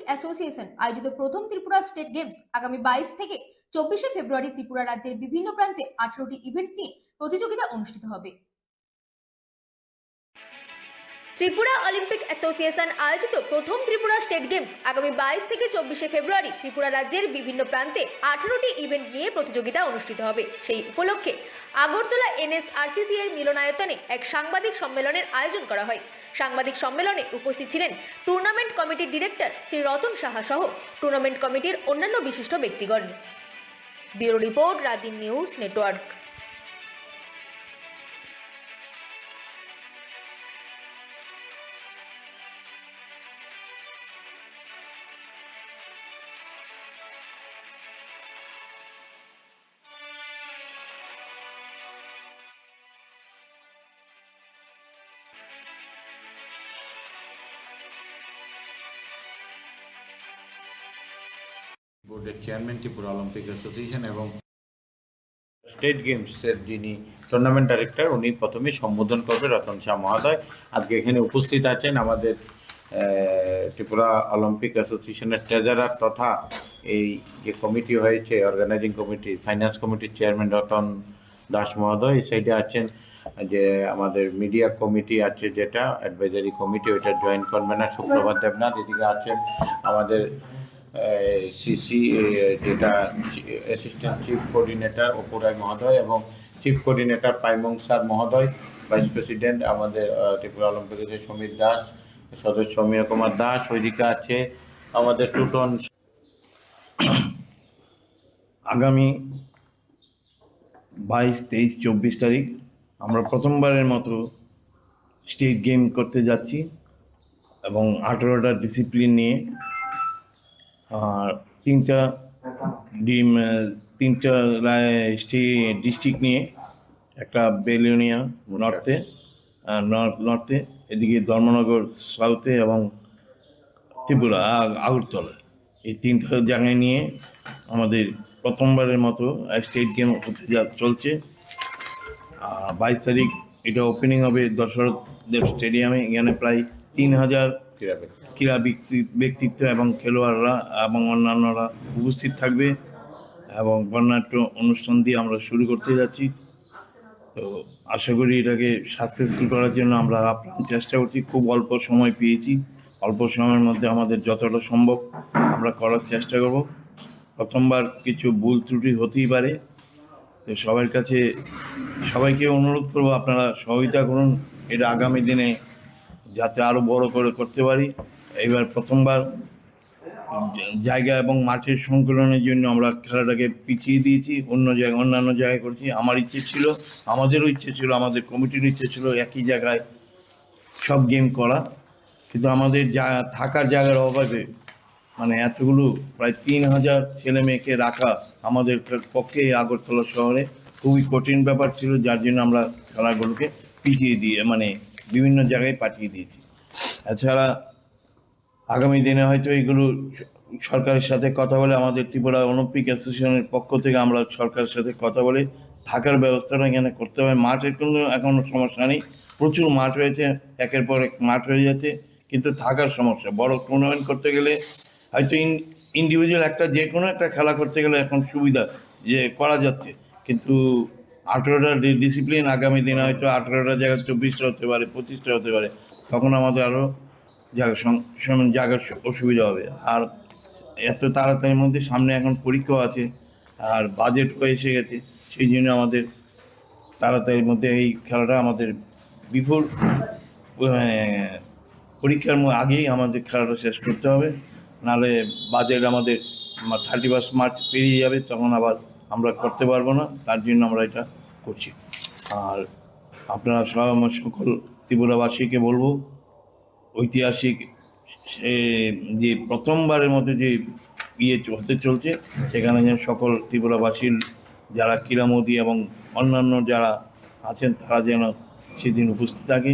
Association আয়োজিত প্রথম Tripura state games আগামী 22 থেকে 24শে ফেব্রুয়ারি ত্রিপুরা রাজ্যের বিভিন্ন প্রান্তে 18টি ইভেন্ট নিয়ে প্রতিযোগিতা অনুষ্ঠিত হবে। ত্রিপুরা অলিম্পিক অ্যাসোসিয়েশন আয়োজিত প্রথম ত্রিপুরা স্টেট গেমস আগামী 22 থেকে 24শে ফেব্রুয়ারি ত্রিপুরা রাজ্যের বিভিন্ন প্রান্তে 18টি ইভেন্ট নিয়ে প্রতিযোগিতা অনুষ্ঠিত হবে। সেই উপলক্ষে আগরতলা NSRCC এর মিলনায়তনে এক সাংবাদিক সম্মেলনের আয়োজন করা হয়। সাংবাদিক সম্মেলনে উপস্থিত ছিলেন টুর্নামেন্ট কমিটির ডিরেক্টর শ্রী রতন সাহা সহ টুর্নামেন্ট কমিটির অন্যান্য বিশিষ্ট ব্যক্তিগণ। ব্যুরো রিপোর্ট, রাত-দিন নিউজ নেটওয়ার্ক। বোর্ডের চেয়ারম্যান ত্রিপুরা অলিম্পিক অ্যাসোসিয়েশন এবং স্টেট গেমসের যিনি টুর্নামেন্ট ডাইরেক্টর উনি প্রথমে সম্বোধন করবে রতন শাহ মহোদয়। আজকে এখানে উপস্থিত আছেন আমাদের ত্রিপুরা অলিম্পিক অ্যাসোসিয়েশনের ট্রেজারার তথা এই যে কমিটি হয়েছে অর্গানাইজিং কমিটি ফাইন্যান্স কমিটির চেয়ারম্যান রতন দাস মহোদয়। এই সাইডে আছেন যে আমাদের মিডিয়া কমিটি আছে যেটা অ্যাডভাইজারি কমিটি, ওইটার জয়েন্ট কনভেনার সুপ্রভাত দেবনাথ। এদিকে আছেন আমাদের সিসি যেটা অ্যাসিস্ট্যান্ট চিফ কোঅর্ডিনেটর অপুরায় মহোদয় এবং চিফ কোঅর্ডিনেটর পাইমং স্যার মহোদয়, ভাইস প্রেসিডেন্ট আমাদের ত্রিপুরা অলিম্পিকের সমীর দাস, সদস্য সমীর কুমার দাস। ওইদিকে আছে আমাদের টুটন। আগামী 22, 23, 24 তারিখ আমরা প্রথমবারের মতো স্টেট গেম করতে যাচ্ছি এবং 18টা ডিসিপ্লিন নিয়ে আর তিনটা ডিস্ট্রিক্ট নিয়ে, একটা বেলুনিয়া নর্থে, এদিকে ধর্মনগর সাউথে এবং ত্রিপুরা আগরতলা, এই তিনটা জায়গায় নিয়ে আমাদের প্রথমবারের মতো স্টেট গেম হতে চলছে। 22 তারিখ এটা ওপেনিং হবে দশরথ দেব স্টেডিয়ামে। এখানে প্রায় 3000 ক্রীড়া ব্যক্তিত্ব এবং খেলোয়াড়রা এবং অন্যান্যরা উপস্থিত থাকবে এবং বর্ণাঢ্য অনুষ্ঠান দিয়ে আমরা শুরু করতে যাচ্ছি। তো আশা করি এটাকে সাকসেসফুল করার জন্য আমরা আপ্রাণ চেষ্টা করছি। খুব অল্প সময় পেয়েছি, অল্প সময়ের মধ্যে আমাদের যতটা সম্ভব আমরা করার চেষ্টা করব। প্রথমবার কিছু ভুল ত্রুটি হতেই পারে, তো সবাইকে অনুরোধ করবো আপনারা সহযোগিতা করুন, এটা আগামী দিনে যাতে আরও বড় করে করতে পারি। এবার প্রথমবার জায়গা এবং মাঠের সংকলনের জন্য আমরা খেলাটাকে পিছিয়ে দিয়েছি, অন্যান্য জায়গায় করছি। আমাদেরও ইচ্ছে ছিল, আমাদের কমিটির ইচ্ছে ছিল একই জায়গায় সব গেম করা, কিন্তু আমাদের থাকার জায়গার অভাবে মানে এতগুলো প্রায় 3000 ছেলে মেয়েকে রাখা আমাদের পক্ষে আগরতলা শহরে খুবই কঠিন ব্যাপার ছিল, যার জন্য আমরা খেলাগুলোকে পিছিয়ে দিয়ে বিভিন্ন জায়গায় পাঠিয়ে দিয়েছি। এছাড়া আগামী দিনে হয়তো এগুলো সরকারের সাথে কথা বলে, আমাদের ত্রিপুরা অলিম্পিক অ্যাসোসিয়েশনের পক্ষ থেকে আমরা সরকারের সাথে কথা বলে থাকার ব্যবস্থাটা এখানে করতে হবে। মাঠের কোনো এখনও সমস্যা নেই, প্রচুর মাঠ হয়েছে, একের পর এক মাঠ হয়ে যাচ্ছে, কিন্তু থাকার সমস্যা। বড় টুর্নামেন্ট করতে গেলে হয়তো ইন্ডিভিজুয়াল যে কোনো একটা খেলা করতে গেলে এখন সুবিধা যে করা যাচ্ছে, কিন্তু 18টা ডিসিপ্লিন আগামী দিনে হয়তো 18টা জায়গায় 24টা হতে পারে, 25টা হতে পারে, তখন আমাদের আরও জায়গার অসুবিধা হবে। আর এত তাড়াতাড়ির মধ্যে সামনে এখন পরীক্ষাও আছে আর বাজেটও এসে গেছে, সেই জন্য আমাদের তাড়াতাড়ির মধ্যে এই খেলাটা আমাদের বিফোর পরীক্ষার আগেই আমাদের খেলাটা শেষ করতে হবে, নাহলে বাজেট আমাদের 31 মার্চ পেরিয়ে যাবে, তখন আবার আমরা করতে পারবো না। তার জন্য আমরা এটা করছি। আর আপনারা সকল ত্রিপুরাবাসীকে বলবো, ঐতিহাসিক যে প্রথমবারের মধ্যে যে হতে চলছে, সেখানে যেন সকল ত্রিপুরাবাসীর যারা ক্রীড়ামোদী এবং অন্যান্য যারা আছেন তারা যেন সেদিন উপস্থিত থাকে।